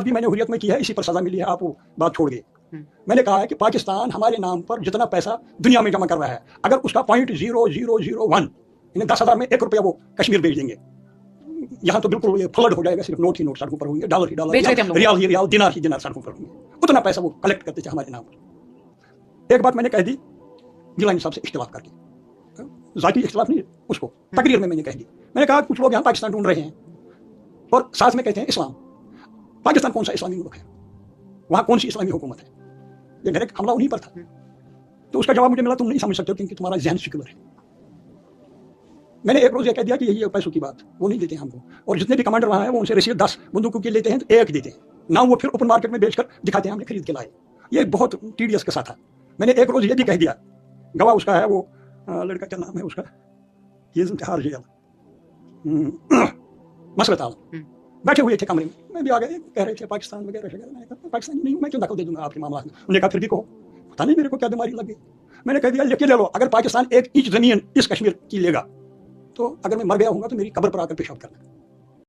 बात भी मैंने हुर्रियत में की है, इसी पर सजा मिली है, आप वो बात छोड़ गए। मैंने कहा है कि पाकिस्तान हमारे नाम पर जितना पैसा दुनिया में जमा कर रहा है, अगर उसका 0.0001 यानी 10,000 में 1 रुपया वो कश्मीर भेज देंगे, यहाँ तो बिल्कुल ये फ्लड हो जाएगा, सिर्फ नोट ही नोट सड़कों पर होंगे, डॉलर ही डॉलर, रियाल ही रियाल, दिनार ही दिनार सड़कों पर होंगे, उतना पैसा वो कलेक्ट करते थे हमारे नाम पर। एक बात मैंने कह दी गिलानी साहब से इख्तिलाफ करके, जाती इख्तिलाफ नहीं, उसको तकरीर में मैंने कह दी। मैंने कहा कुछ लोग यहाँ पाकिस्तान ढूंढ रहे हैं और साथ में कहते हैं इस्लाम। पाकिस्तान कौन सा इस्लामी मुल्क है, वहाँ कौन सी इस्लामी हुकूमत है? ये डायरेक्ट हमला उन्हीं पर था। तो उसका जवाब मुझे मिला, तुम नहीं समझ सकते हो क्योंकि तुम्हारा ज़हन सेक्युलर है। मैंने एक रोज़ ये कह दिया कि यही पैसों की बात, वो नहीं देते हमको, और जितने भी कमांडर वहाँ हैं वो उनसे रसीद 10 बंदूकों की लेते हैं तो एक देते हैं ना, वो फिर ओपन मार्केट में बेचकर दिखाते हैं हमने खरीद के लाए। ये बहुत टीडियस किस्सा था। मैंने एक रोज़ ये भी कह दिया, गवाह उसका है वो लड़का, क्या नाम है उसका, ये इंतहार जेल मसरत आलम, बैठे हुए थे कमरे में, मैं भी आ गए, कह रहे थे पाकिस्तान वगैरह वगैरह। मैंने कहा पाकिस्तानी नहीं हूँ मैं, क्यों दखल दे दूंगा आपके मामला में? उन्होंने कहा फिर भी कहो। पता नहीं मेरे को क्या बीमारी लग गई। मैंने कह दिया यकीन ले लो, अगर पाकिस्तान 1 इंच ज़मीन इस कश्मीर की लेगा तो अगर मैं मर गया हूँगा तो मेरी कब्र पर आकर पेशाब करना।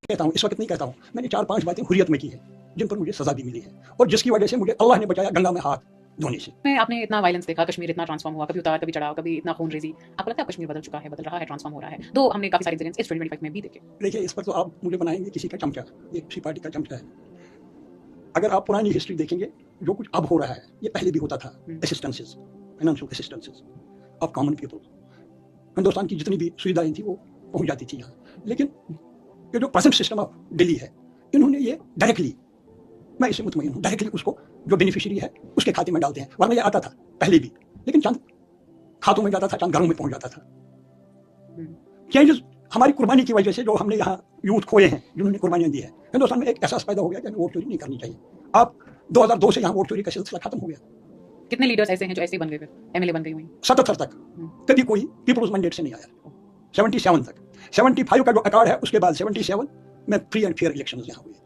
कहता हूँ, इस वक्त नहीं कहता हूँ, मैंने 4-5 बातें हुर्रियत में की है जिन पर मुझे सजा भी मिली है, और जिसकी वजह से मुझे अल्लाह ने बचाया गंगा में हाथ धोने से। में आपने इतना वायलेंस देखा, कश्मीर इतना ट्रांसफॉर्म हुआ, कभी उतार कभी चढ़ाव, कभी इतना खून रेजी, आपको लगता है कश्मीर बदल चुका है, बदल रहा है, ट्रांसफॉर्म हो रहा है? तो हमने काफी सारे इंसिडेंट्स इस 2025 में भी देखे। देखिए, इस पर तो आप मुझे बनाएंगे किसी का चमचा, ये किसी पार्टी का चमचा है। अगर आप पुरानी हिस्ट्री देखेंगे, जो कुछ अब हो रहा है ये पहले भी होता था। Assistances, financial assistances of common people, Hindustan की जितनी भी सुविधाएं थी वो पहुंच जाती थी यहाँ। लेकिन ये जो प्रेजेंट सिस्टम ऑफ दिल्ली है, इन्होंने ये डायरेक्टली, मैं इससे मुतमईन हूँ, डायरेक्टली उसको जो बेनिफिशियरी है उसके खाते में डालते हैं। वरना ये आता था पहले भी, लेकिन चंद खातों में जाता था, चंद घरों में पहुंच जाता था। चेंजेस हमारी कुर्बानी की वजह से, जो हमने यहाँ यूथ खोए हैं, जिन्होंने कुर्बानियां दी है, हिंदुस्तान में एक एहसास पैदा हो गया कि हमें वोट चोरी नहीं करनी चाहिए। अब 2002 से यहाँ वोट चोरी का सिलसिला खत्म हो गया। कितने लीडर्स ऐसे हैं जो ऐसे ही बन गए, फिर एमएलए बन गए हुए? 77 तक कभी कोई पीपल्स मैंडेट से नहीं आया, 77 तक। 75 का जो अकार्ड है उसके बाद 77 में फ्री एंड फेयर इलेक्शन यहाँ हुए।